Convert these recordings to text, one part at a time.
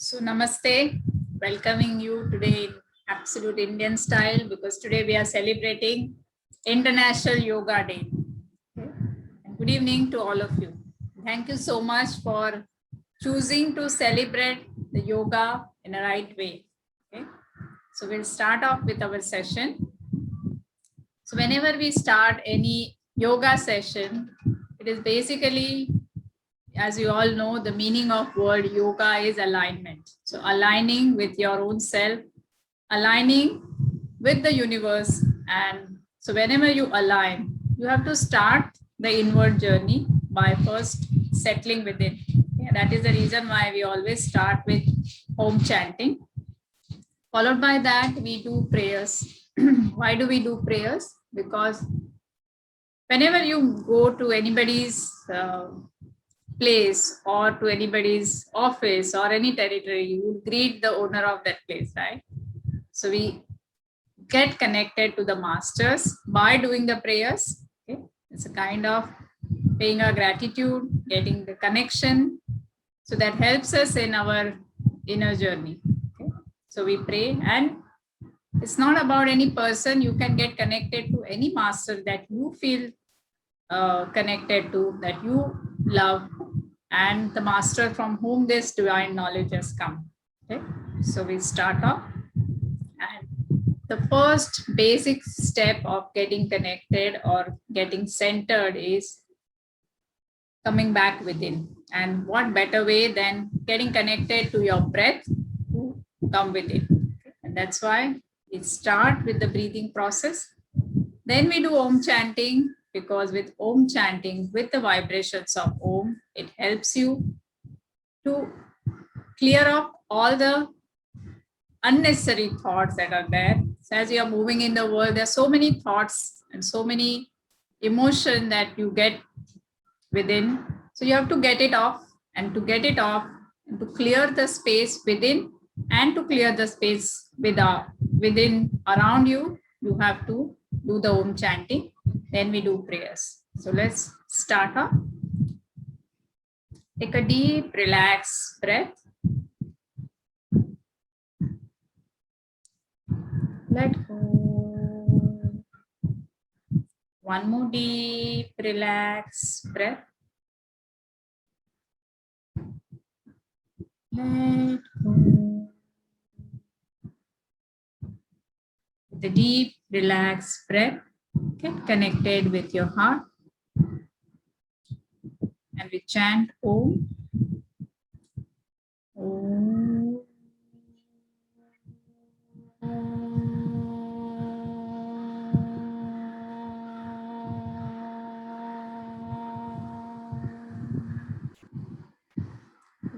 So namaste, welcoming you today in absolute Indian style because today we are celebrating International Yoga Day. Okay? And good evening to all of you. Thank you so much for choosing to celebrate the yoga in a right way. Okay? So we'll start off with our session. So whenever we start any yoga session, it is basically, as you all know, the meaning of word yoga is alignment. So aligning with your own self, aligning with the universe. And so whenever you align, you have to start the inward journey by first settling within. Yeah, that is the reason why we always start with Om chanting. Followed by that, we do prayers. Why do we do prayers? Because whenever you go to anybody's place or to anybody's office or any territory, you will greet the owner of that place, right? So we get connected to the masters by doing the prayers. Okay? It's a kind of paying our gratitude, getting the connection. So that helps us in our inner journey. Okay? So we pray, and it's not about any person. You can get connected to any master that you feel connected to, that you love, and the master from whom this divine knowledge has come. Okay, so we start off, and the first basic step of getting connected or getting centered is coming back within. And what better way than getting connected to your breath to come within? And that's why we start with the breathing process. Then we do Om chanting, because with Om chanting, with the vibrations of Om, it helps you to clear up all the unnecessary thoughts that are there. So as you are moving in the world, there are so many thoughts and so many emotion that you get within. So you have to get it off, and to get it off, and to clear the space within, and to clear the space within around you, you have to do the Om chanting. Then we do prayers. So let's start off. Take a deep, relaxed breath. Let go. One more deep, relaxed breath. Let go. With a deep, relaxed breath, get connected with your heart. And we chant Om. Om.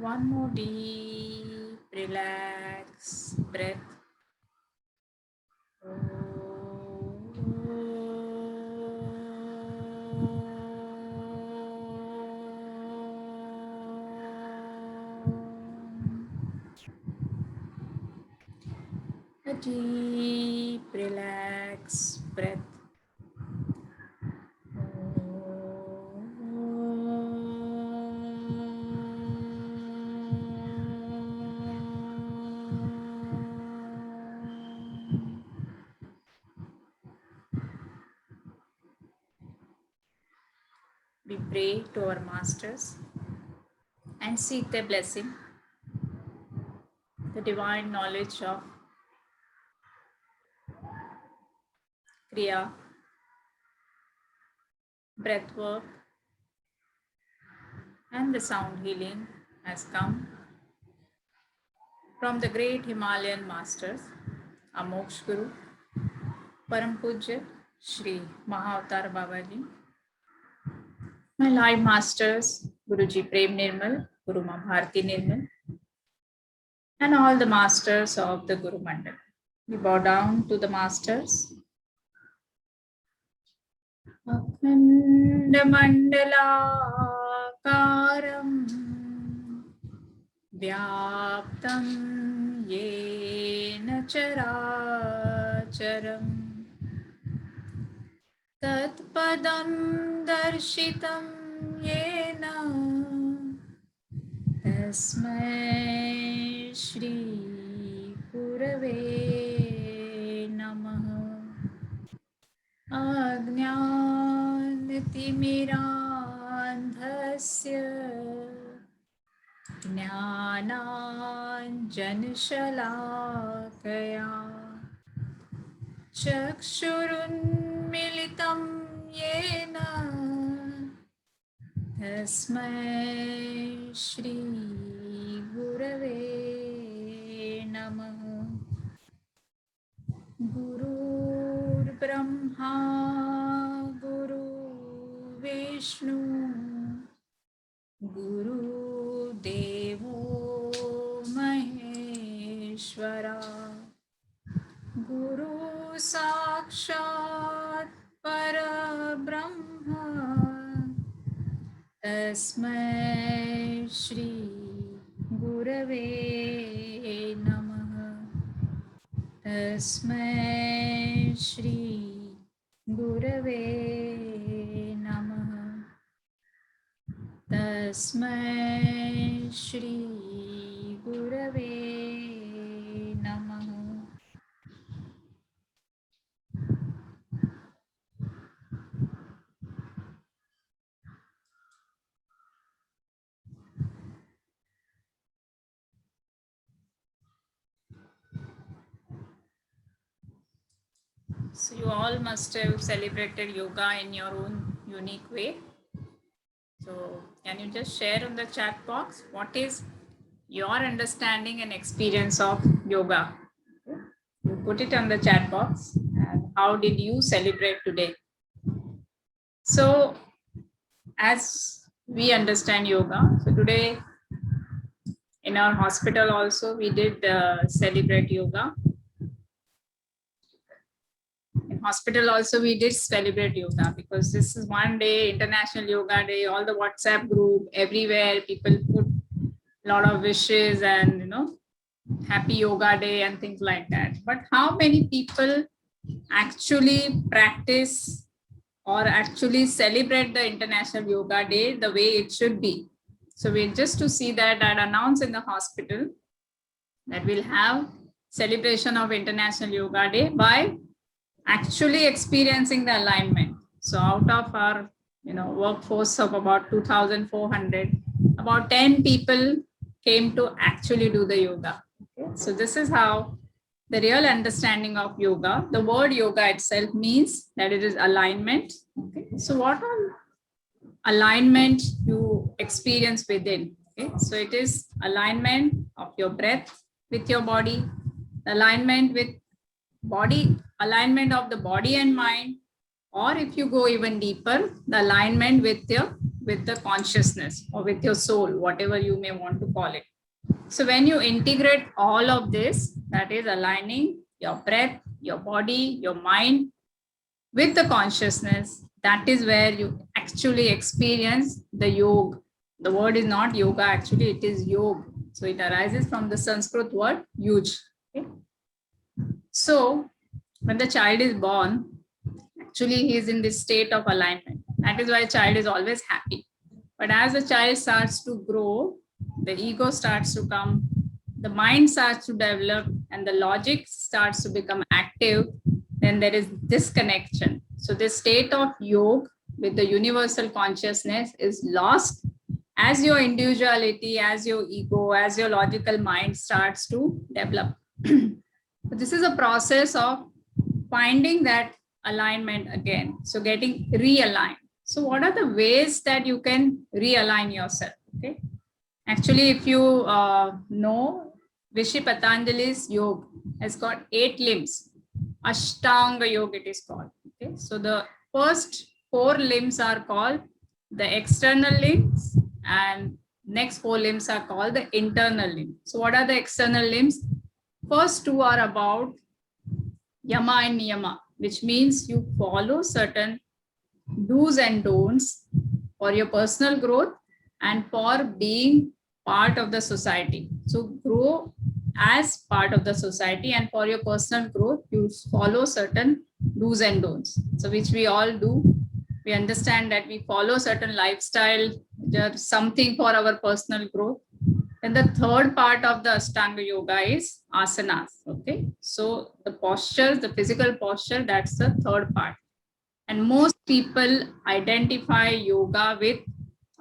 One more deep, relaxed breath. A deep, relaxed breath. We pray to our masters and seek their blessing, the divine knowledge of Kriya, breath work, and the sound healing has come from the great Himalayan masters, our Moksha Guru, Param Pujya Shri Mahavatar Babaji, my live masters, Guruji Prem Nirmal, Guru Ma Bharti Nirmal, and all the masters of the Guru Mandal. We bow down to the masters. Akhanda Mandalakaram Vyaptam Yena Characharam Tat Padam Darshitam Yena Tasmai Shri Gurave Namaha. Ajnanatimirandhasya Jnananjanashalakaya Chakshurunmilitam Yena Tasmai Shri Gurave Namaha. Gurur Brahma Guru Vishnu Guru Devo Maheshwara Guru Sakshat Parabrahma Tasmai Shri Gurave Namaha. Tasmai Shri Gurave Namaha. Tasmai Shri Gurave Namaha. So you all must have celebrated yoga in your own unique way. So can you just share in the chat box what is your understanding and experience of yoga? You put it on the chat box. And how did you celebrate today? So as we understand yoga, so today in our hospital also we did celebrate yoga. In hospital also we did celebrate yoga because this is one day, International Yoga Day, all the WhatsApp group, everywhere people put a lot of wishes and happy yoga day and things like that. But how many people actually practice or actually celebrate the International Yoga Day the way it should be? So we just to see that I'd announce in the hospital that we'll have celebration of International Yoga Day by actually experiencing the alignment. So out of our workforce of about 2,400, about 10 people came to actually do the yoga. Okay? So this is how the real understanding of yoga. The word yoga itself means that it is alignment. Okay? So what all alignment you experience within? Okay? So it is alignment of your breath with your body, alignment with body, alignment of the body and mind, or if you go even deeper, the alignment with the consciousness or with your soul, whatever you may want to call it. So when you integrate all of this, that is aligning your breath, your body, your mind with the consciousness, that is where you actually experience the yoga. The word is not yoga, actually it is yoga. So it arises from the Sanskrit word yuj. Okay? So when the child is born, actually he is in this state of alignment. That is why child is always happy. But as the child starts to grow, the ego starts to come, the mind starts to develop, and the logic starts to become active, then there is disconnection. So this state of yoga with the universal consciousness is lost as your individuality, as your ego, as your logical mind starts to develop. This is a process of finding that alignment again. So getting realigned. So what are the ways that you can realign yourself? Okay. Actually, if you know, Rishi Patanjali's yoga has got 8 limbs. Ashtanga yoga it is called. Okay. So the first 4 limbs are called the external limbs and next 4 limbs are called the internal limbs. So what are the external limbs? First 2 are about Yama and Niyama, which means you follow certain do's and don'ts for your personal growth and for being part of the society. So grow as part of the society, and for your personal growth, you follow certain do's and don'ts. So which we all do. We understand that we follow certain lifestyle, just something for our personal growth. And the third part of the Ashtanga Yoga is asanas. Okay. So the postures, the physical posture, that's the third part. And most people identify yoga with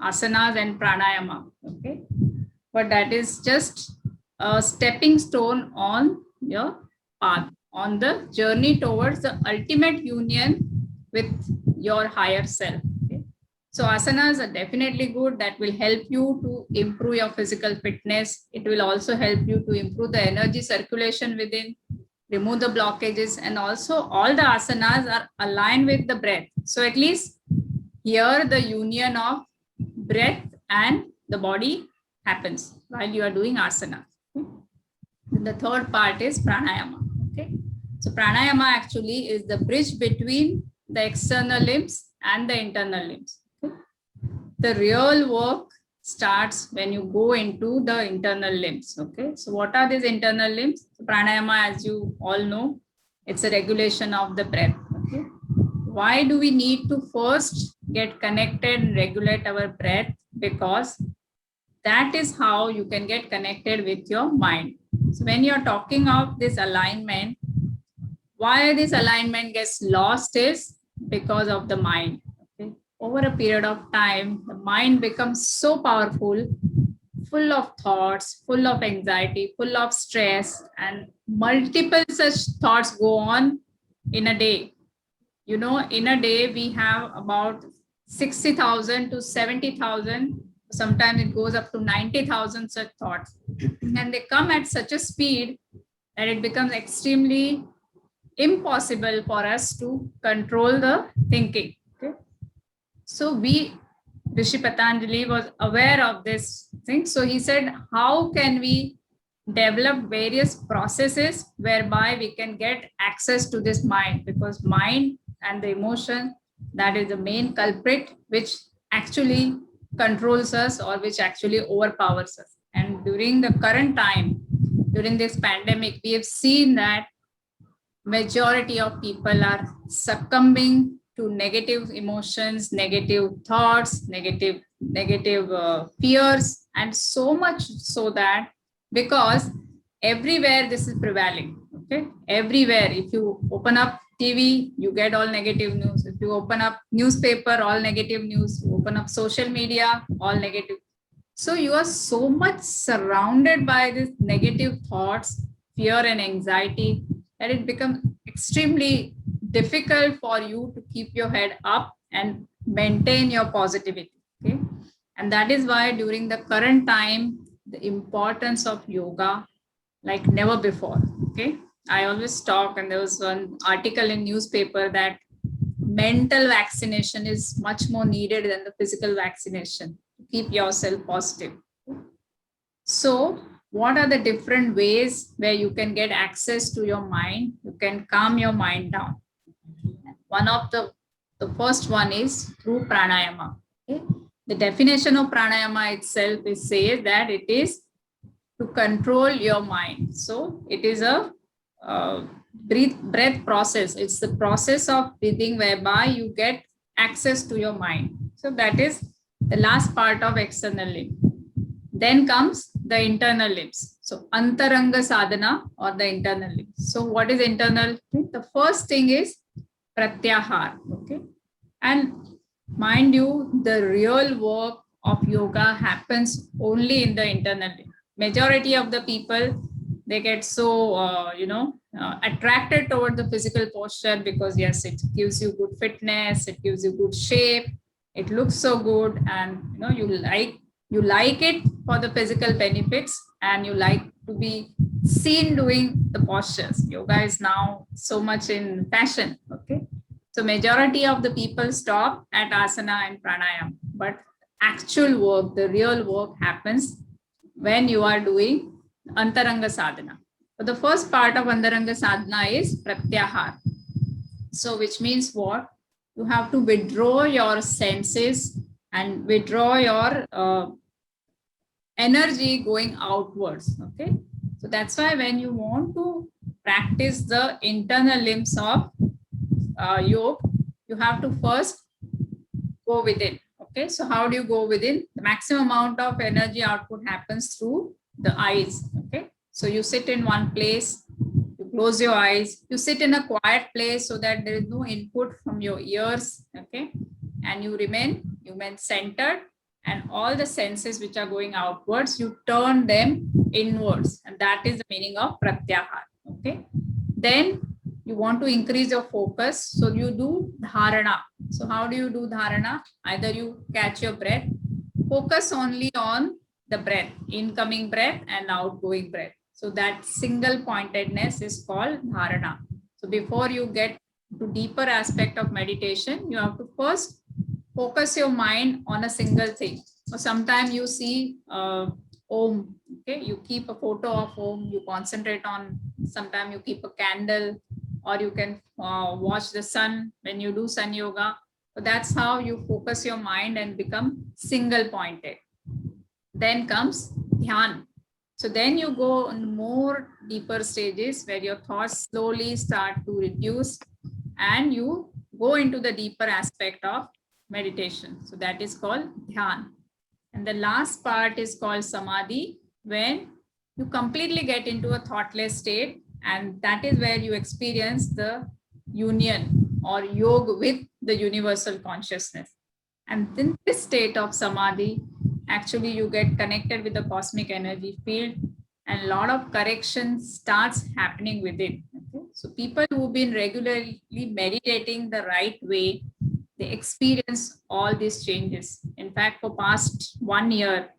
asanas and pranayama. Okay. But that is just a stepping stone on your path, on the journey towards the ultimate union with your higher self. Okay? So asanas are definitely good. That will help you to improve your physical fitness. It will also help you to improve the energy circulation within, remove the blockages, and also all the asanas are aligned with the breath. So at least here the union of breath and the body happens while you are doing asana. The third part is pranayama. Okay. So pranayama actually is the bridge between the external limbs and the internal limbs. Okay. The real work starts when you go into the internal limbs. Okay. So what are these internal limbs? So pranayama, as you all know, it's a regulation of the breath. Okay. Why do we need to first get connected and regulate our breath? Because that is how you can get connected with your mind. So when you're talking of this alignment, why this alignment gets lost is because of the mind. Okay? Over a period of time, the mind becomes so powerful, full of thoughts, full of anxiety, full of stress, and multiple such thoughts go on in a day. You know, in a day, we have about 60,000 to 70,000. Sometimes it goes up to 90,000 such thoughts. And they come at such a speed that it becomes extremely impossible for us to control the thinking. Okay? So Rishi Patanjali was aware of this thing. So he said, how can we develop various processes whereby we can get access to this mind? Because mind and the emotion, that is the main culprit which actually controls us or which actually overpowers us. And during the current time, during this pandemic, we have seen that majority of people are succumbing to negative emotions, negative thoughts, negative fears, and so much so that because everywhere this is prevailing. Okay, everywhere. If you open up TV, you get all negative news. If you open up newspaper, all negative news. You open up social media, all negative. So you are so much surrounded by these negative thoughts, fear, and anxiety that it becomes extremely difficult for you to keep your head up and maintain your positivity. Okay. And that is why during the current time, the importance of yoga like never before. Okay. I always talk, and there was one article in newspaper that mental vaccination is much more needed than the physical vaccination to keep yourself positive. So what are the different ways where you can get access to your mind? You can calm your mind down. One of the first one is through pranayama. Okay? The definition of pranayama itself is says that it is to control your mind. So it is a breath process. It's the process of breathing whereby you get access to your mind. So that is the last part of external limb. Then comes the internal limbs. So antaranga sadhana or the internal limbs. So what is internal? The first thing is pratyahar. Okay. And mind you, the real work of yoga happens only in the internal limb. Majority of the people, they get so attracted toward the physical posture because yes, it gives you good fitness, it gives you good shape, it looks so good, and you like it for the physical benefits, and you like to be seen doing the postures. Yoga is now so much in fashion. Okay, so majority of the people stop at asana and pranayama, but actual work, the real work happens when you are doing antaranga sadhana. So the first part of antaranga sadhana is pratyahar. So which means what? You have to withdraw your senses and withdraw your energy going outwards. Okay. So that's why when you want to practice the internal limbs of yoga, you have to first go within. Okay, so how do you go within? The maximum amount of energy output happens through the eyes. Okay, so you sit in one place, you close your eyes, you sit in a quiet place so that there is no input from your ears. Okay, and you remain centered, and all the senses which are going outwards, you turn them inwards, and that is the meaning of pratyahar. Okay, then you want to increase your focus, so you do dharana. So how do you do dharana? Either you catch your breath, focus only on the breath, incoming breath and outgoing breath. So that single pointedness is called dharana. So before you get to deeper aspect of meditation, you have to first focus your mind on a single thing. So sometimes you see Om, okay, you keep a photo of Om, you concentrate on, sometimes you keep a candle, or you can watch the sun when you do sun yoga. So that's how you focus your mind and become single pointed. Then comes dhyan. So then you go on more deeper stages where your thoughts slowly start to reduce and you go into the deeper aspect of meditation. So that is called dhyan. And the last part is called samadhi, when you completely get into a thoughtless state, and that is where you experience the union or yoga with the universal consciousness. And in this state of samadhi, actually you get connected with the cosmic energy field, and a lot of correction starts happening within. Okay? So people who've been regularly meditating the right way, they experience all these changes. In fact, for past 1 year,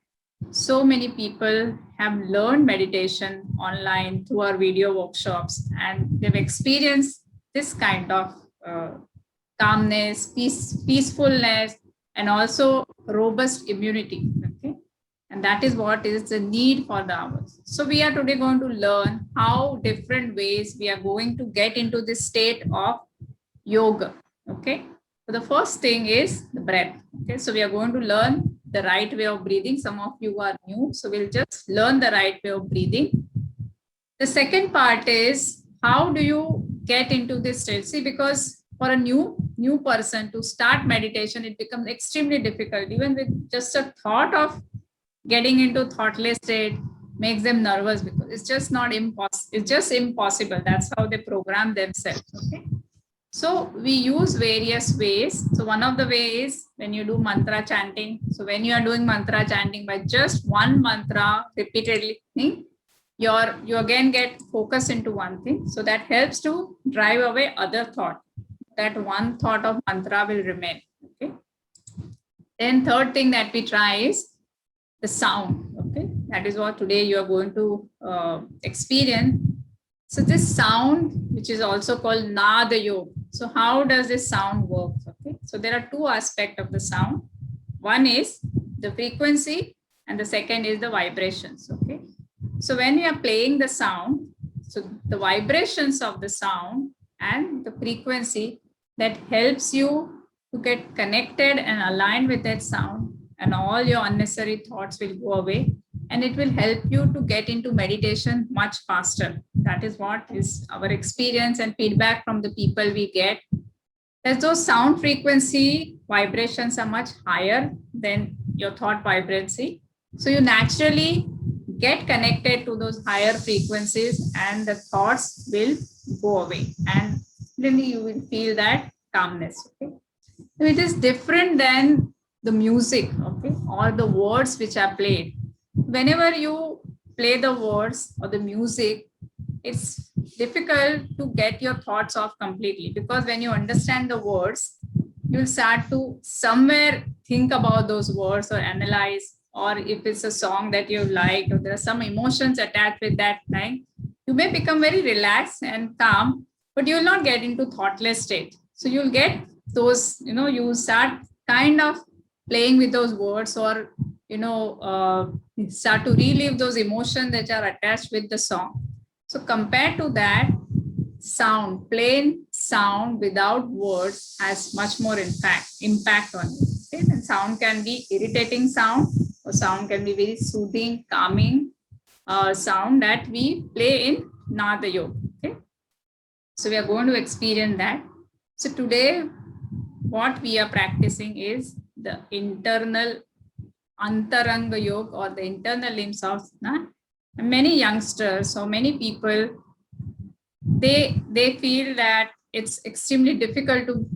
so many people have learned meditation online through our video workshops, and they've experienced this kind of calmness, peacefulness, and also robust immunity. Okay, and that is what is the need for the hours. So we are today going to learn how different ways we are going to get into this state of yoga. Okay, so the first thing is the breath. Okay, so we are going to learn the right way of breathing. Some of you are new, so we'll just learn the right way of breathing. The second part is, how do you get into this state? See, because for a new person to start meditation, it becomes extremely difficult. Even with just a thought of getting into thoughtless state makes them nervous, because it's just not impossible. It's just impossible. That's how they program themselves. Okay. So we use various ways. So one of the ways is when you do mantra chanting. So when you are doing mantra chanting, by just one mantra repeatedly, you again get focus into one thing. So that helps to drive away other thought. That one thought of mantra will remain. Okay. Then third thing that we try is the sound. Okay, that is what today you are going to experience. So this sound, which is also called Naada Yoga. So how does this sound work? Okay, so there are two aspects of the sound. One is the frequency, and the second is the vibrations. Okay, so when you are playing the sound, so the vibrations of the sound and the frequency, that helps you to get connected and aligned with that sound, and all your unnecessary thoughts will go away, and it will help you to get into meditation much faster. That is what is our experience and feedback from the people we get. As those sound frequency vibrations are much higher than your thought vibrancy. So you naturally get connected to those higher frequencies, and the thoughts will go away, and then you will feel that calmness. Okay. So it is different than the music, okay, or the words which are played. Whenever you play the words or the music, it's difficult to get your thoughts off completely, because when you understand the words, you'll start to somewhere think about those words or analyze, or if it's a song that you like, or there are some emotions attached with that thing, you may become very relaxed and calm, but you will not get into thoughtless state. So you'll get those, you start kind of playing with those words, or start to relive those emotions that are attached with the song. So compared to that, sound, plain sound without words, has much more impact on you. Okay? And sound can be irritating sound, or sound can be very soothing, calming sound that we play in Naada Yoga. Okay? So we are going to experience that. So today, what we are practicing is the internal Antaranga Yoga or the internal limbs of many youngsters or many people, they feel that it's extremely difficult to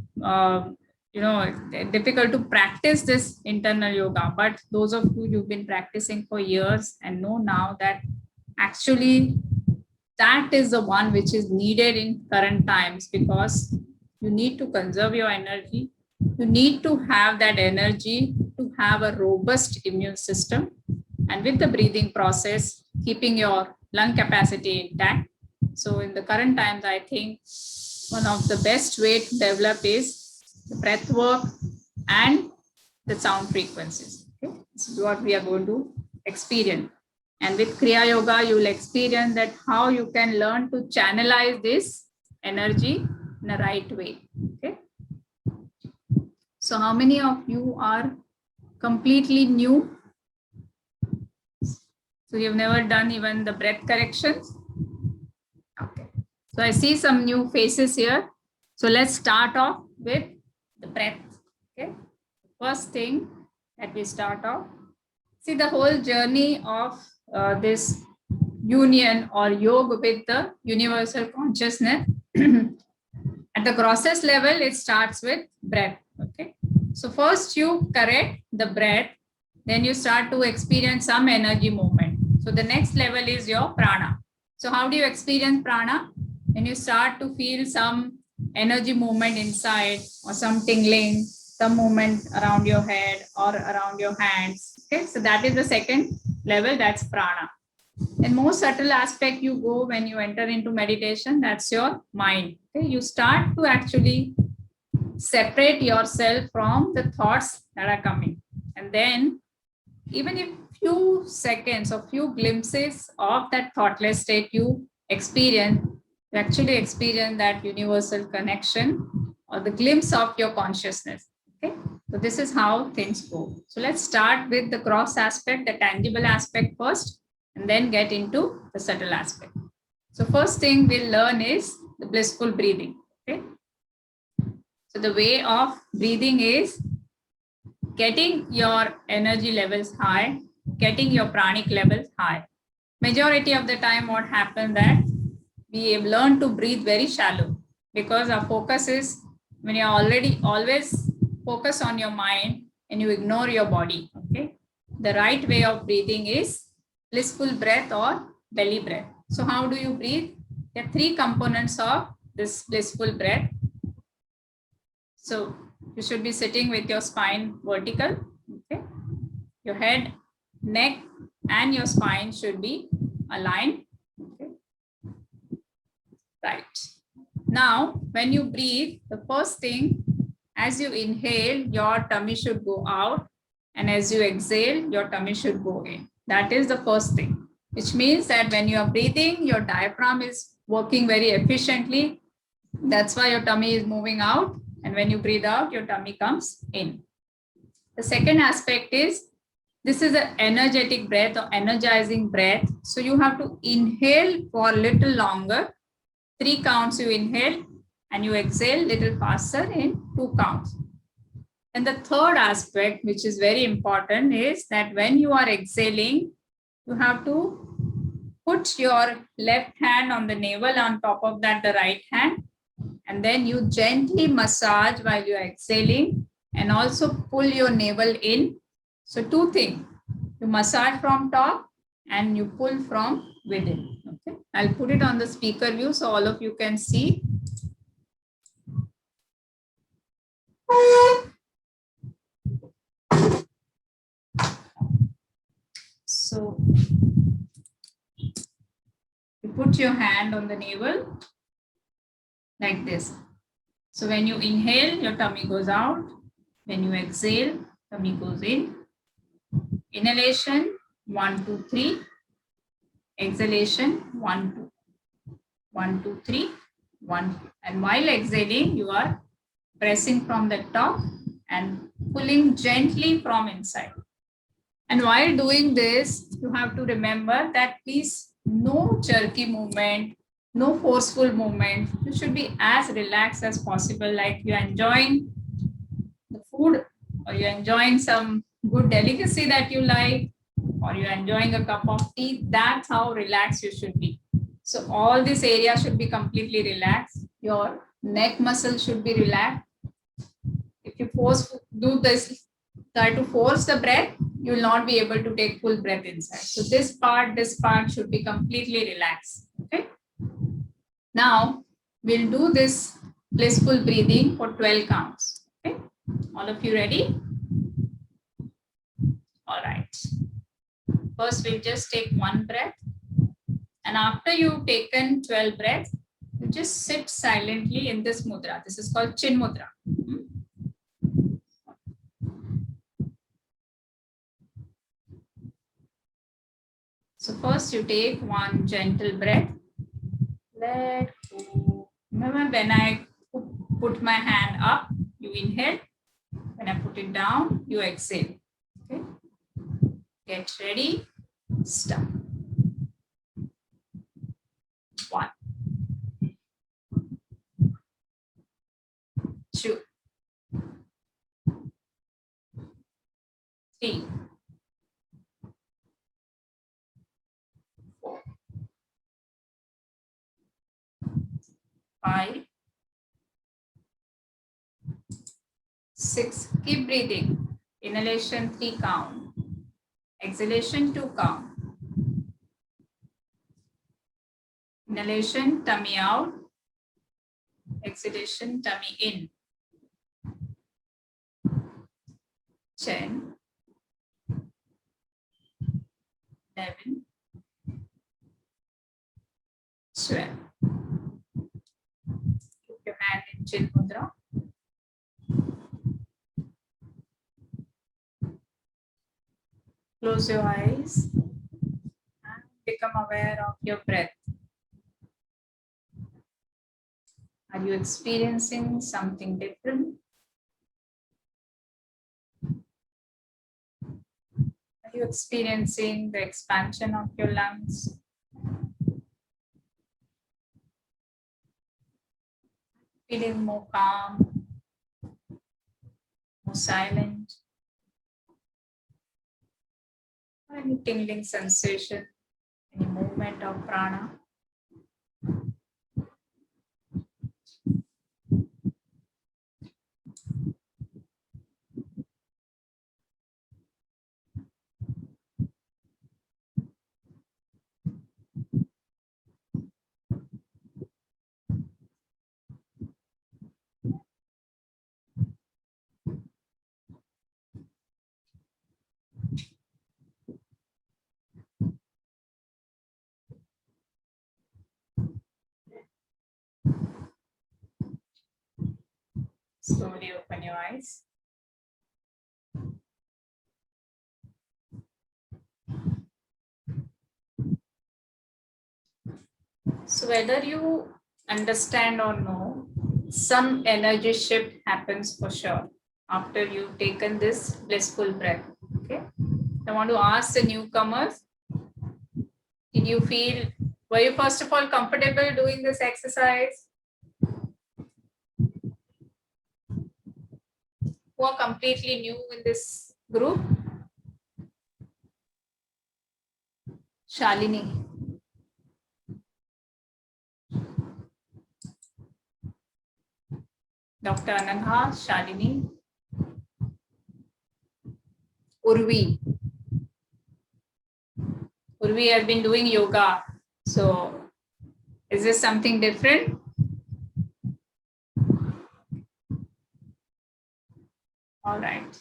difficult to practice this internal yoga. But those of you who've been practicing for years and know now that actually that is the one which is needed in current times, because you need to conserve your energy. You need to have that energy to have a robust immune system, and with the breathing process, keeping your lung capacity intact. So in the current times, I think one of the best way to develop is the breath work and the sound frequencies. Okay? This is what we are going to experience. And with Kriya Yoga, you will experience that how you can learn to channelize this energy in the right way. Okay. So how many of you are completely new? So you've never done even the breath corrections? Okay. So I see some new faces here. So let's start off with the breath. Okay. First thing that we start off. See the whole journey of this union or yoga with the universal consciousness. At the grossest level, it starts with breath. Okay. So first you correct the breath, then you start to experience some energy movement. So the next level is your prana. So how do you experience prana? When you start to feel some energy movement inside, or some tingling, some movement around your head or around your hands. Okay, so that is the second level, that's prana. And most subtle aspect you go when you enter into meditation, that's your mind. Okay, you start to actually separate yourself from the thoughts that are coming. And then even if few seconds or few glimpses of that thoughtless state you experience, you actually experience that universal connection or the glimpse of your consciousness. Okay, so this is how things go. So let's start with the gross aspect, the tangible aspect first, and then get into the subtle aspect. So first thing we'll learn is the blissful breathing. Okay, so the way of breathing is getting your energy levels high, getting your pranic levels high. Majority of the time what happens that we have learned to breathe very shallow, because our focus is, when you're already always focus on your mind and you ignore your body. Okay, the right way of breathing is blissful breath or belly breath. So how do you breathe? There are three components of this blissful breath. So you should be sitting with your spine vertical. Okay, your head, neck, and your spine should be aligned. Okay, right. Now, when you breathe, the first thing, as you inhale, your tummy should go out, and as you exhale, your tummy should go in. That is the first thing, which means that when you are breathing, your diaphragm is working very efficiently. That's why your tummy is moving out. And when you breathe out, your tummy comes in. The second aspect is, this is an energetic breath or energizing breath. So you have to inhale for a little longer. 3 counts you inhale, and you exhale little faster in 2 counts. And the third aspect, which is very important, is that when you are exhaling, you have to put your left hand on the navel, on top of that the right hand, and then you gently massage while you are exhaling, and also pull your navel in. So 2 things, you massage from top and you pull from within. Okay, I'll put it on the speaker view so all of you can see. So you put your hand on the navel like this. So when you inhale, your tummy goes out. When you exhale, tummy goes in. Inhalation, 1, 2, 3. Exhalation, 1, 2. 1, 2, 3, 1. And while exhaling, you are pressing from the top and pulling gently from inside. And while doing this, you have to remember that please, no jerky movement, no forceful movement. You should be as relaxed as possible, like you're enjoying the food or you're enjoying some good delicacy that you like, or you're enjoying a cup of tea, that's how relaxed you should be. So all this area should be completely relaxed. Your neck muscle should be relaxed. If you do this, try to force the breath, you will not be able to take full breath inside. So this part should be completely relaxed. Okay. Now we'll do this blissful breathing for 12 counts. Okay. All of you ready? All right. First, we'll just take one breath. And after you've taken 12 breaths, you just sit silently in this mudra. This is called Chin Mudra. So first you take one gentle breath. Let go. Remember, when I put my hand up, you inhale. When I put it down, you exhale. Okay. Get ready. Start. 1, 2, 3, 4, 5, 6. Keep breathing. Inhalation 3 count. Exhalation 2 count. Inhalation, tummy out. Exhalation, tummy in. 10, 11, 12. Keep your hand in Chin Mudra. Close your eyes and become aware of your breath. Are you experiencing something different? Are you experiencing the expansion of your lungs? Feeling more calm, more silent? Any tingling sensation, any movement of prana? Slowly open your eyes. So whether you understand or no, some energy shift happens for sure after you've taken this blissful breath. Okay. I want to ask the newcomers, did you feel, were you first of all comfortable doing this exercise? Who are completely new in this group? Shalini. Dr. Anangha, Shalini. Urvi. Urvi has been doing yoga. So is this something different? All right.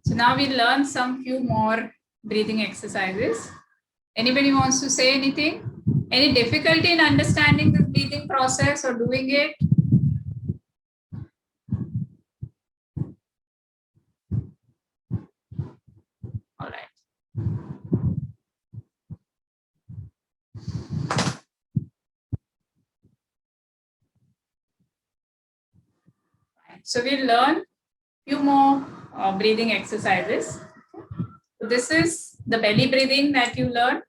So now we learn some few more breathing exercises. Anybody wants to say anything? Any difficulty in understanding the breathing process or doing it? All right. So we'll learn few more breathing exercises. This is the belly breathing that you learned.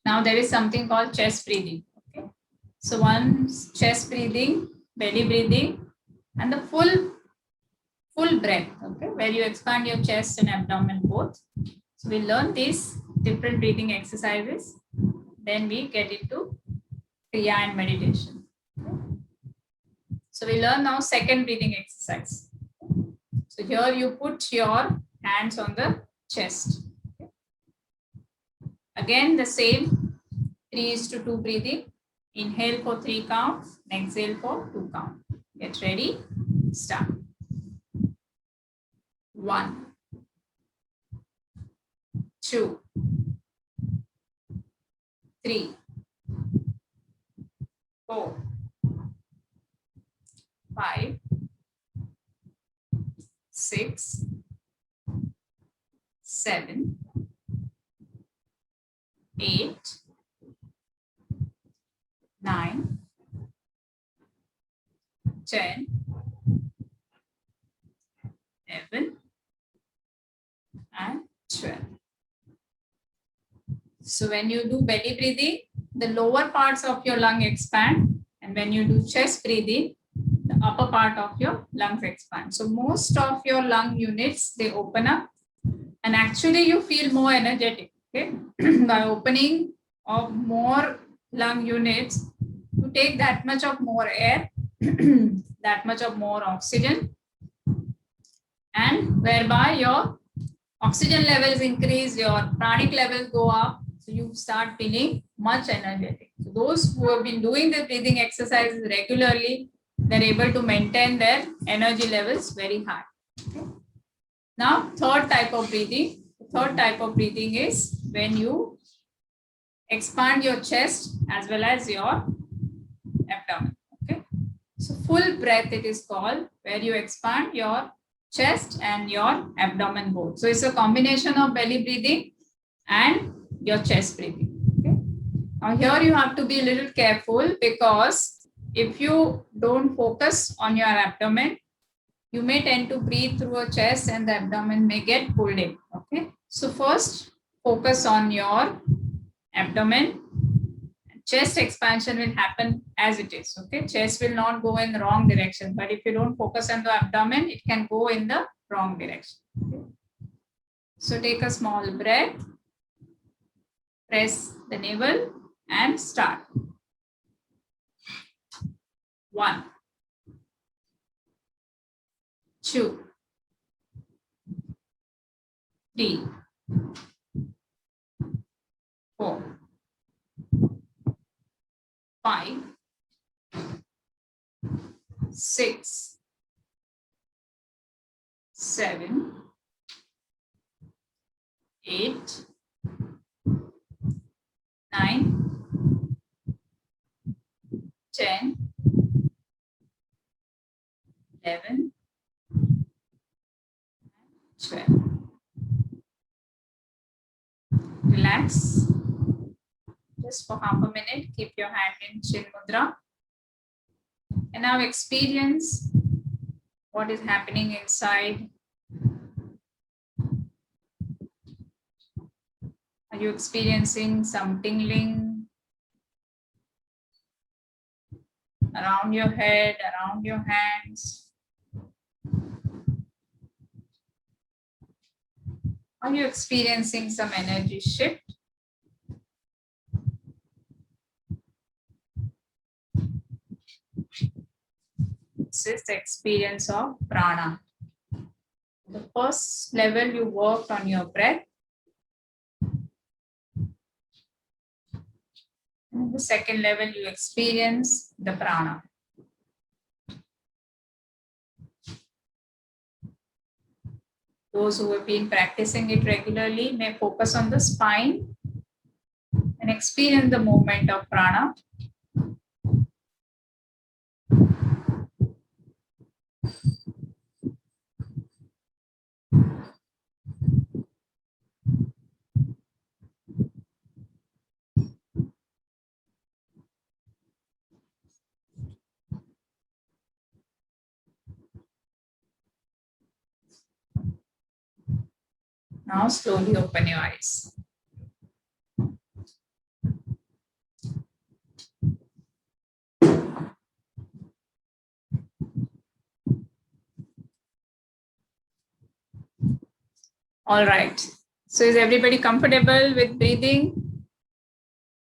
Now there is something called chest breathing. Okay. So one chest breathing, belly breathing, and the full full breath, okay, where you expand your chest and abdomen both. So we learn these different breathing exercises. Then we get into Kriya and meditation. So we learn now second breathing exercise. So here you put your hands on the chest. Again, the same 3:2 breathing. Inhale for 3 counts, exhale for 2 counts. Get ready, start. 1, 2, 3, 4, 5, 6, 7, 8, 9, 10, 11, and 12. So when you do belly breathing, the lower parts of your lung expand, and when you do chest breathing, the upper part of your lungs expand. So most of your lung units, they open up, and actually you feel more energetic. Okay, by opening of more lung units, you take that much of more air, that much of more oxygen, and whereby your oxygen levels increase, your pranic levels go up, so you start feeling much energetic. So those who have been doing the breathing exercises regularly, they're able to maintain their energy levels very high. Okay. Now, third type of breathing. The third type of breathing is when you expand your chest as well as your abdomen. Okay. So full breath it is called, where you expand your chest and your abdomen both. So it's a combination of belly breathing and your chest breathing. Okay. Now here you have to be a little careful, because if you don't focus on your abdomen, you may tend to breathe through a chest and the abdomen may get pulled in. Okay. So first focus on your abdomen. Chest expansion will happen as it is. Okay. Chest will not go in the wrong direction, but if you don't focus on the abdomen, it can go in the wrong direction. Okay. So take a small breath, press the navel and start. 1, 2, 3, 4, 5, 6, 7, 8, 9, 10, 11, 12. Relax. Just for half a minute, keep your hand in Chin Mudra. And now experience what is happening inside. Are you experiencing some tingling around your head, around your hands? Are you experiencing some energy shift? This is the experience of prana. The first level you worked on your breath. And the second level you experience the prana. Those who have been practicing it regularly may focus on the spine and experience the movement of prana. Now slowly open your eyes. All right. So is everybody comfortable with breathing?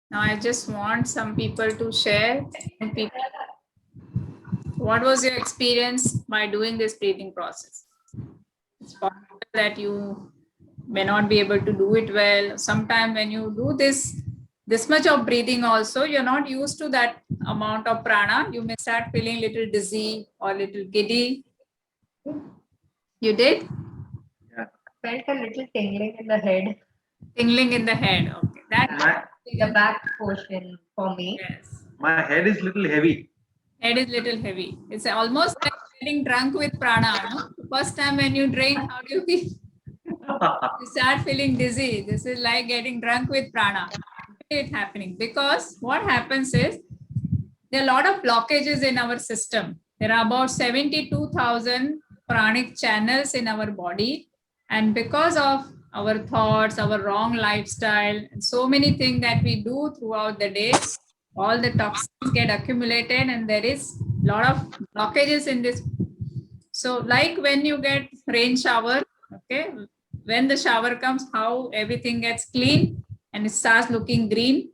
Now I just want some people to share. What was your experience by doing this breathing process? It's possible that you may not be able to do it well. Sometimes when you do this much of breathing also, you're not used to that amount of prana. You may start feeling little dizzy or little giddy. You did? Yeah. Felt a little tingling in the head, Tingling in the head. Okay. That the back portion for me. yes. My head is little heavy. Head is little heavy. It's almost like getting drunk with prana. No? The first time when you drink, how do you feel? You start feeling dizzy. This is like getting drunk with prana. It's happening because what happens is there are a lot of blockages in our system. There are about 72,000 pranic channels in our body. And because of our thoughts, our wrong lifestyle, and so many things that we do throughout the day, all the toxins get accumulated and there is a lot of blockages in this. So like when you get rain shower, okay, when the shower comes, how everything gets clean and it starts looking green.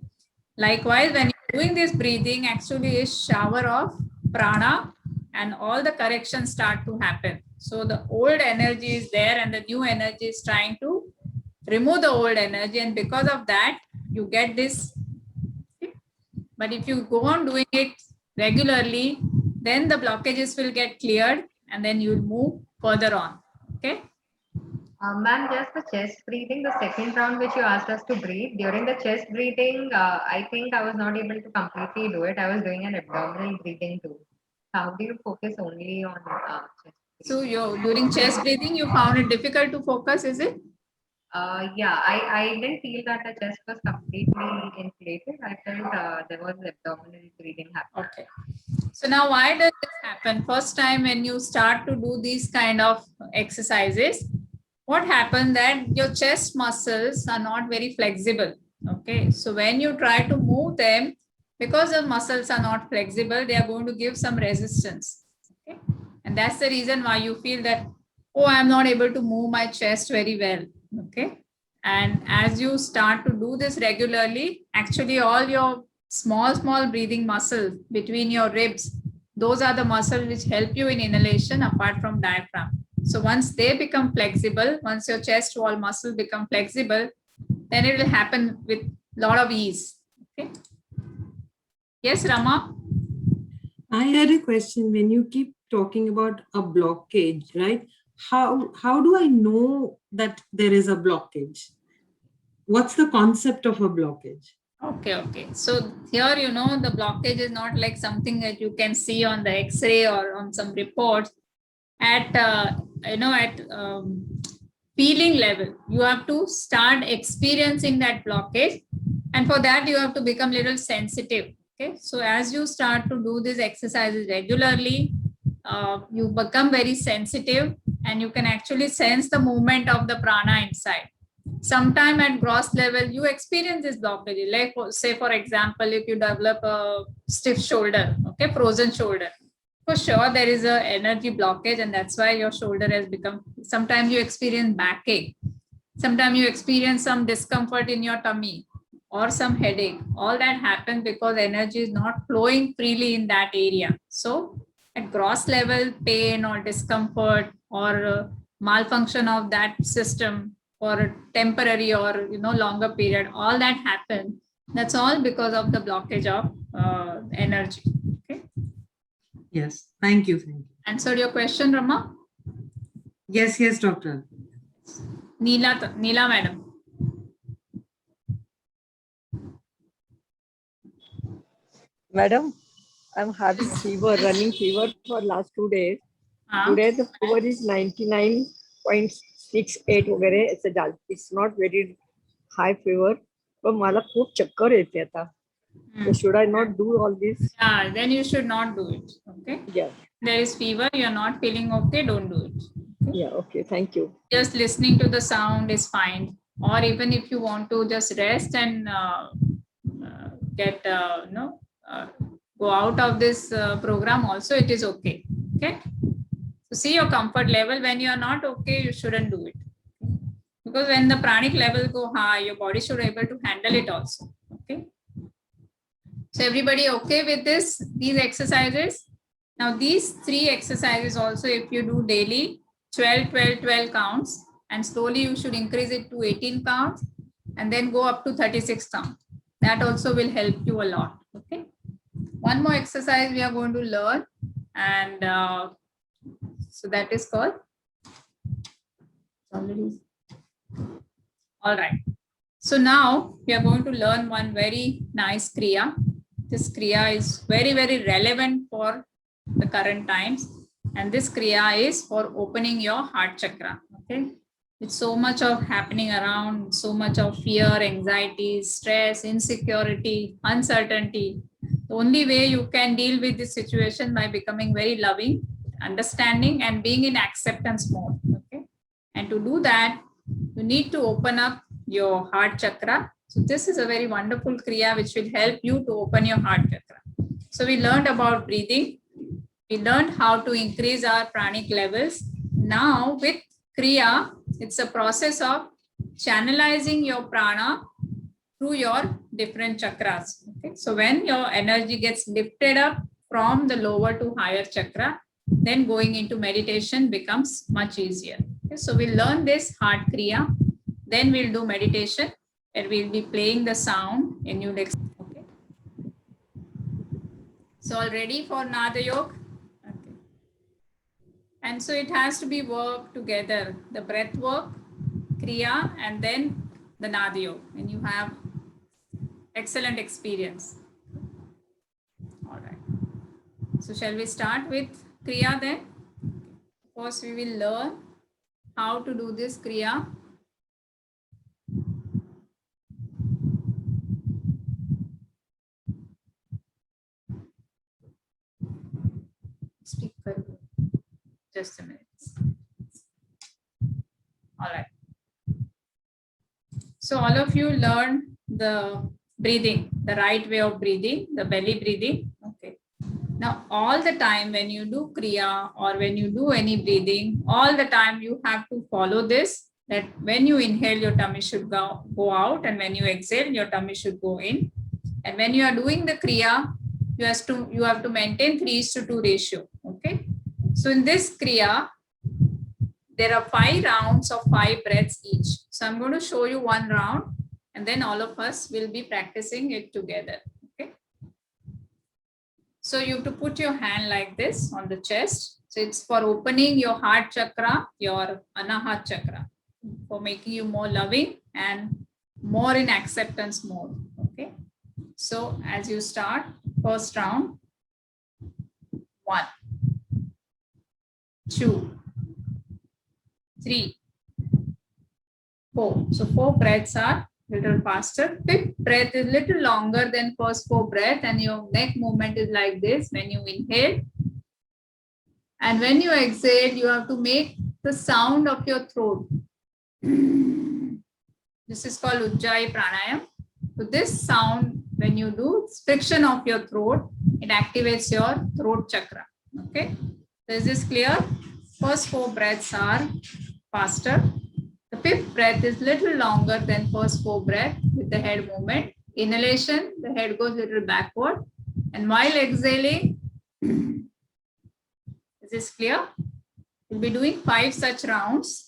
Likewise, when you're doing this breathing, actually is shower of prana and all the corrections start to happen. So the old energy is there and the new energy is trying to remove the old energy, and because of that, you get this. But if you go on doing it regularly, then the blockages will get cleared and then you'll move further on. Okay. Ma'am, just the chest breathing, the second round which you asked us to breathe. During the chest breathing, I think I was not able to completely do it. I was doing an abdominal breathing too. How do you focus only on chest So breathing? you during chest breathing, you found it difficult to focus, is it? Yeah, I didn't feel that the chest was completely inflated. I felt there was abdominal breathing happening. Okay. So now why does this happen? First time when you start to do these kind of exercises, what happens that your chest muscles are not very flexible. Okay. So when you try to move them, because the muscles are not flexible, they are going to give some resistance. Okay. And that's the reason why you feel that, oh, I'm not able to move my chest very well. Okay. And as you start to do this regularly, actually all your small breathing muscles between your ribs, those are the muscles which help you in inhalation apart from diaphragm. So once they become flexible, once your chest wall muscle become flexible, then it will happen with a lot of ease. Okay. Yes, Rama? I had a question. When you keep talking about a blockage, right? How do I know that there is a blockage? What's the concept of a blockage? Okay. So here, the blockage is not like something that you can see on the X-ray or on some reports. At feeling level, you have to start experiencing that blockage, and for that you have to become little sensitive. Okay, so as you start to do these exercises regularly, you become very sensitive and you can actually sense the movement of the prana inside. Sometime at gross level you experience this blockage, like say for example, if you develop a stiff shoulder, okay, frozen shoulder, for sure there is a energy blockage, and that's why your shoulder has become. Sometimes you experience backache, sometimes you experience some discomfort in your tummy or some headache. All that happens because energy is not flowing freely in that area. So at gross level, pain or discomfort or malfunction of that system for a temporary or longer period, all that happens. That's all because of the blockage of energy. Okay. Yes. Thank you. Thank you. Answered your question, Rama? Yes, doctor. Neela madam. Madam, I'm having fever, running fever for last 2 days. Ah. Today the fever is 99.68 वगैरे. It's not very high fever. पण मला खूप चक्कर येते आता. So should I not do all this? Yeah, then you should not do it. Okay. Yeah. There is fever, you're not feeling okay, don't do it. Okay? Yeah, okay, thank you. Just listening to the sound is fine. Or even if you want to just rest and get, go out of this program also, it is okay. Okay. So see your comfort level. When you are not okay, you shouldn't do it. Because when the pranic level go high, your body should be able to handle it also. Okay. So everybody okay with these exercises? Now these 3 exercises also, if you do daily, 12, 12, 12 counts, and slowly you should increase it to 18 counts and then go up to 36 counts. That also will help you a lot. Okay. One more exercise we are going to learn, and so that is called already. All right. So now we are going to learn one very nice kriya. This kriya is very, very relevant for the current times. And this kriya is for opening your heart chakra. Okay. With so much of happening around, so much of fear, anxiety, stress, insecurity, uncertainty. The only way you can deal with this situation by becoming very loving, understanding, and being in acceptance mode. Okay. And to do that, you need to open up your heart chakra. So this is a very wonderful kriya which will help you to open your heart chakra. So we learned about breathing. We learned how to increase our pranic levels. Now with kriya, it's a process of channelizing your prana through your different chakras. Okay? So when your energy gets lifted up from the lower to higher chakra, then going into meditation becomes much easier. Okay? So we'll learn this heart kriya, then we'll do meditation, and we'll be playing the sound in you next. Okay. So all ready for Naada Yoga? Okay. And so it has to be worked together, the breath work, kriya, and then the Naada Yoga, and you have excellent experience. All right. So shall we start with kriya then? First we will learn how to do this kriya. Speak for just a minute. All right. So all of you learn the breathing, the right way of breathing, the belly breathing. Okay. Now, all the time when you do kriya or when you do any breathing, all the time you have to follow this, that when you inhale, your tummy should go out, and when you exhale, your tummy should go in. And when you are doing the kriya, you have to maintain 3:2 ratio. Okay. So in this kriya, there are 5 rounds of 5 breaths each. So I'm going to show you one round, and then all of us will be practicing it together. Okay. So you have to put your hand like this on the chest. So it's for opening your heart chakra, your anahat chakra, for making you more loving and more in acceptance mode. Okay. So as you start, first round, 1, 2, 3, 4. So 4 breaths are little faster. 5th breath is little longer than first 4 breath, and your neck movement is like this when you inhale. And when you exhale, you have to make the sound of your throat. This is called Ujjayi Pranayam. So this sound, when you do friction of your throat, it activates your throat chakra. Okay. So is this clear? First 4 breaths are faster. The 5th breath is little longer than first 4 breath with the head movement. Inhalation, the head goes little backward. And while exhaling, is this clear? We'll be doing 5 such rounds.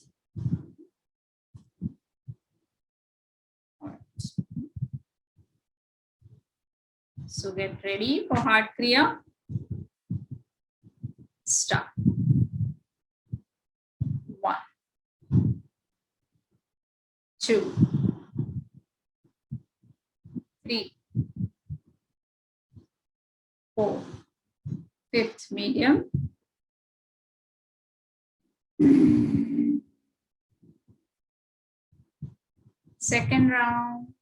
So get ready for heart kriya. Start. 1, 2, 3, 4. 5th medium. Second round.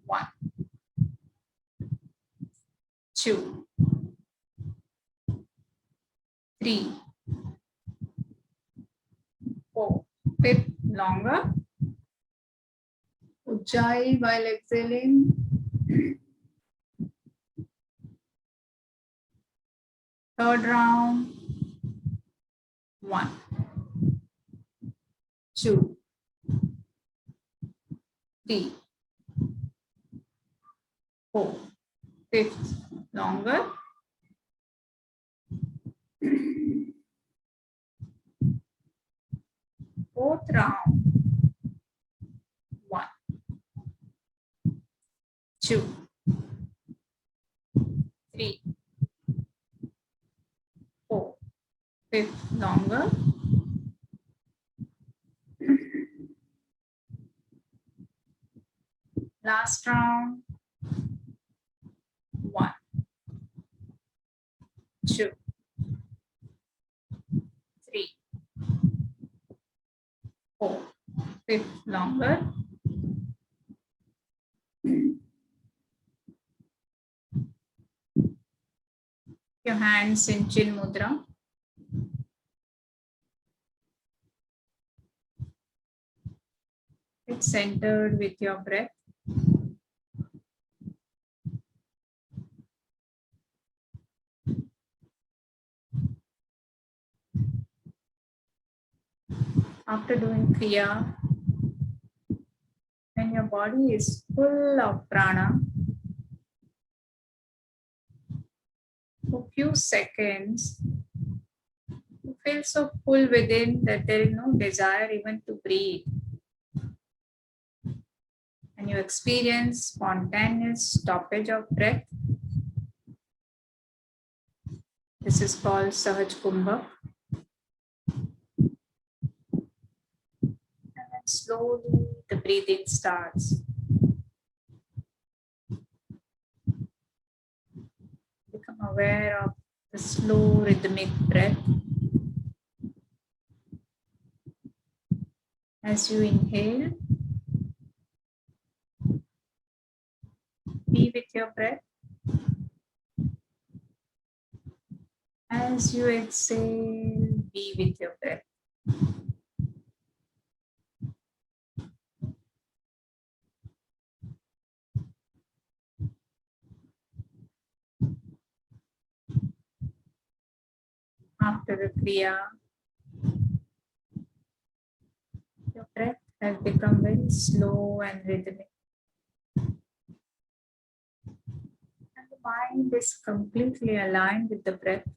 1, 2, 3, 4. 5th longer. Ujjayi while exhaling. Third round. 1, 2, 3, 4, 5th, longer. Fourth round. 1, 2, 3, 4, 5th, longer. Last round. 1, 2, 3, 4, 5th, longer. Your hands in chin mudra. Get centered with your breath. After doing Kriya, when your body is full of prana, for few seconds, you feel so full within that there is no desire even to breathe. And you experience spontaneous stoppage of breath. This is called Sahaj Kumbha. And then slowly the breathing starts. Become aware of the slow rhythmic breath. As you inhale, be with your breath. As you exhale, be with your breath. After the Kriya, your breath has become very slow and rhythmic. And the mind is completely aligned with the breath.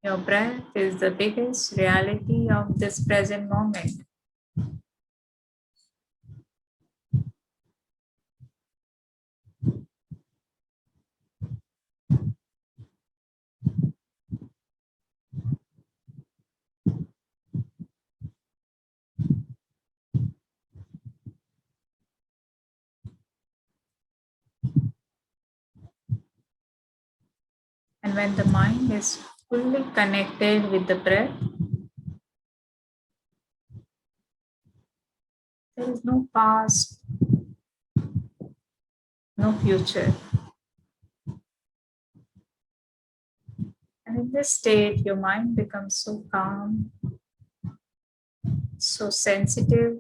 Your breath is the biggest reality of this present moment. And when the mind is fully connected with the breath, there is no past, no future. And in this state, your mind becomes so calm, so sensitive,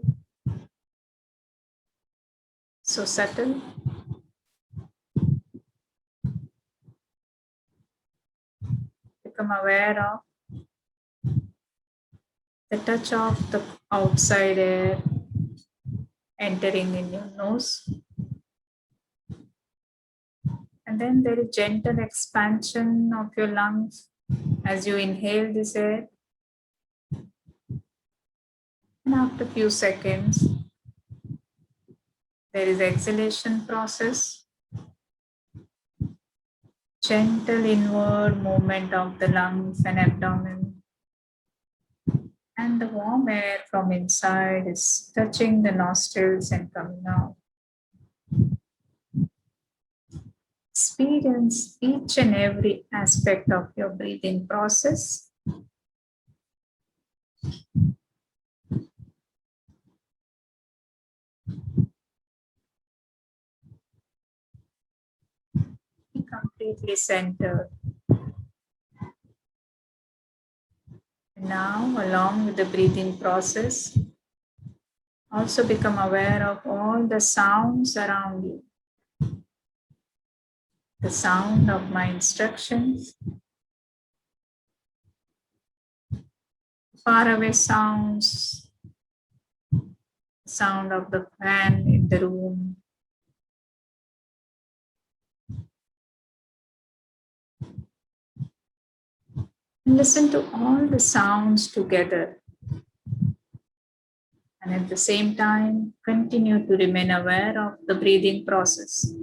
so subtle. Become aware of the touch of the outside air entering in your nose. And then there is gentle expansion of your lungs as you inhale this air. And after a few seconds, there is exhalation process. Gentle inward movement of the lungs and abdomen. And the warm air from inside is touching the nostrils and coming out. Experience each and every aspect of your breathing process. Be completely centered. Now, along with the breathing process, Also become aware of all the sounds around you. The sound of my instructions, faraway sounds, sound of the fan in the room, and listen to all the sounds together. And at the same time, continue to remain aware of the breathing process.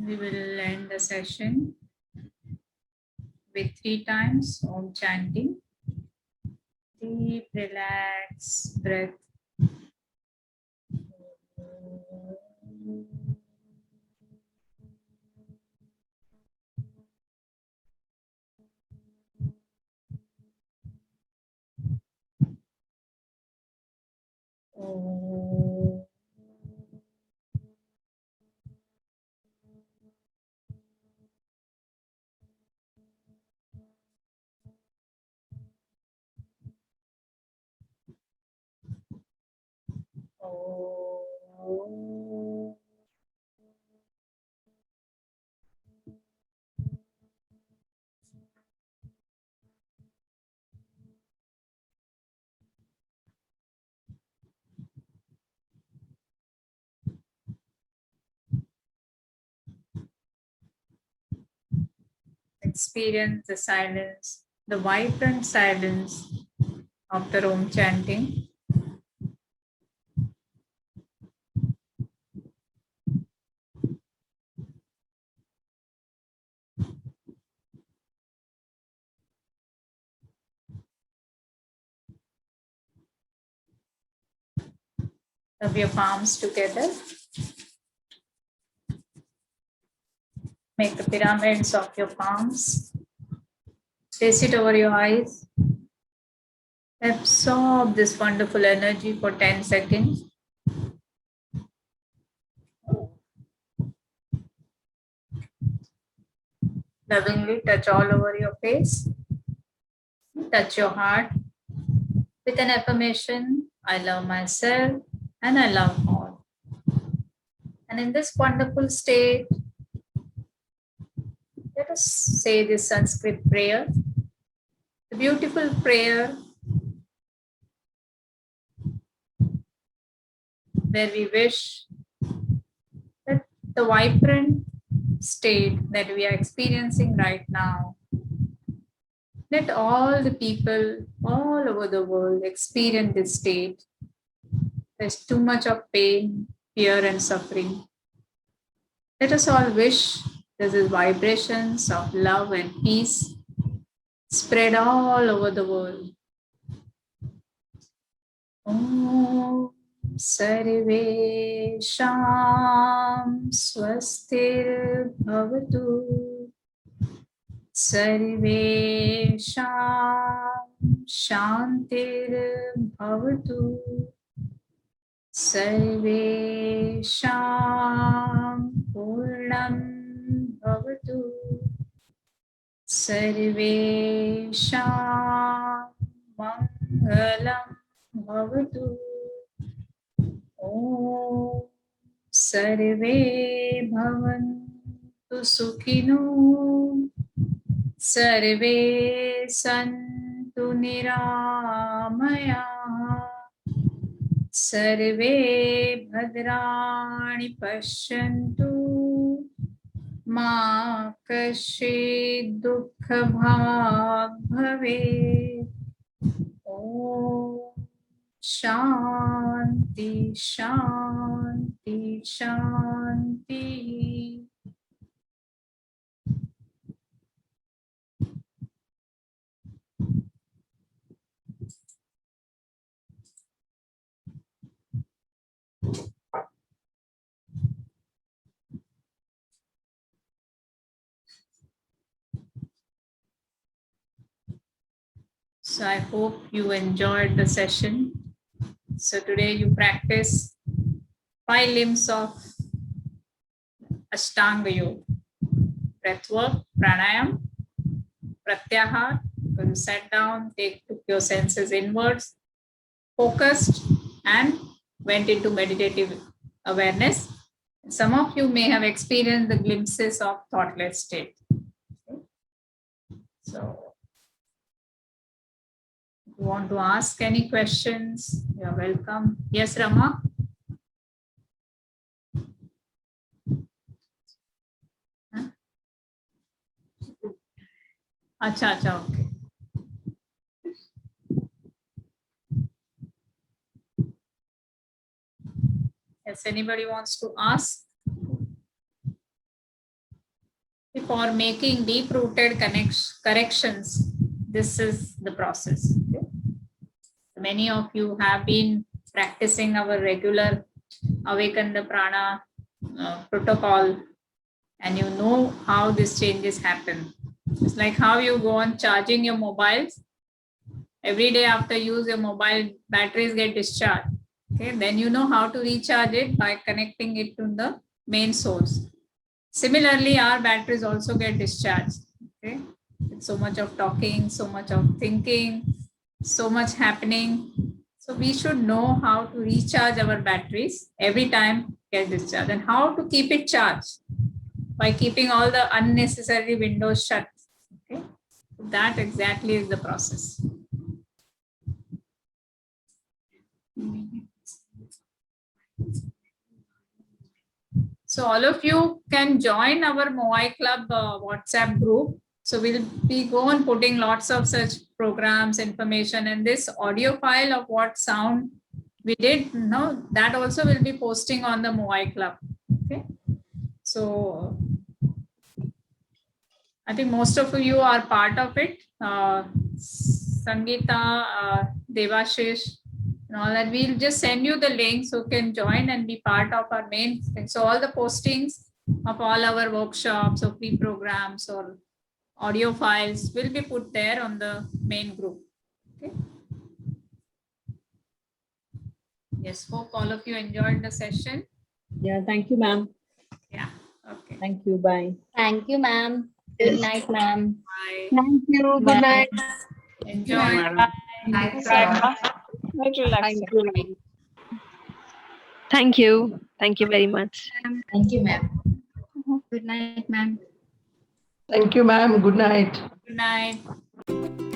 We will end the session with 3 times Om chanting. Deep, relaxed breath. Om. Om. Experience the silence, the vibrant silence after Om chanting. Rub your palms together. Make the pyramids of your palms. Place it over your eyes. Absorb this wonderful energy for 10 seconds. Lovingly touch all over your face. Touch your heart with an affirmation. I love myself and I love all. And in this wonderful state, let us say this Sanskrit prayer. The beautiful prayer where we wish that the vibrant state that we are experiencing right now, let all the people all over the world experience this state. There's too much of pain, fear, and suffering. Let us all wish these vibrations of love and peace spread all over the world. Om Sarvesham Swastir Bhavatu Sarvesham Shantir Bhavatu Sarvesham Purnam Bhavatu Sarvesham Mangalam Bhavatu. Om Sarve Bhavantu Sukhino Sarve Santu Niramaya Sarve Bhadrani Pashyantu Ma Kashi Dukha Bhag Bhave. Om Shanti, Shanti, Shanti. So I hope you enjoyed the session. So today you practice 5 limbs of Ashtanga Yoga. Breath work, pranayam, pratyahar. When you sat down, took your senses inwards, focused, and went into meditative awareness. Some of you may have experienced the glimpses of thoughtless state. Okay. So, if you want to ask any questions, you're welcome. Yes, Rama? Huh? Acha, acha, okay. Yes, anybody wants to ask? for making deep-rooted corrections, this is the process. Okay? Many of you have been practicing our regular Awaken the Prana protocol, and you know how these changes happen. It's like how you go on charging your mobiles. Every day after use, your mobile batteries get discharged. Okay, then you know how to recharge it by connecting it to the main source. Similarly, our batteries also get discharged. Okay, with so much of talking, so much of thinking, so much happening. So we should know how to recharge our batteries every time get discharged, and how to keep it charged by keeping all the unnecessary windows shut. Okay, that exactly is the process. So all of you can join our Moai Club WhatsApp group. So we'll be going putting lots of such programs, information, and this audio file of what sound we did, that also will be posting on the Moai Club. Okay. So I think most of you are part of it. Sangeeta, Devashish, and all that. We'll just send you the link so you can join and be part of our main thing. So all the postings of all our workshops or free programs or audio files will be put there on the main group. Okay. Yes, hope all of you enjoyed the session. Yeah, thank you, ma'am. Yeah. Okay. Thank you. Bye. Thank you, ma'am. Good night, ma'am. Bye. Thank you. Good Bye. night. Enjoy. Madam. Thanks, Thank you. Thank you. Thank you very much. Thank you, ma'am. Good night, ma'am. Thank you, ma'am. Good night. Good night.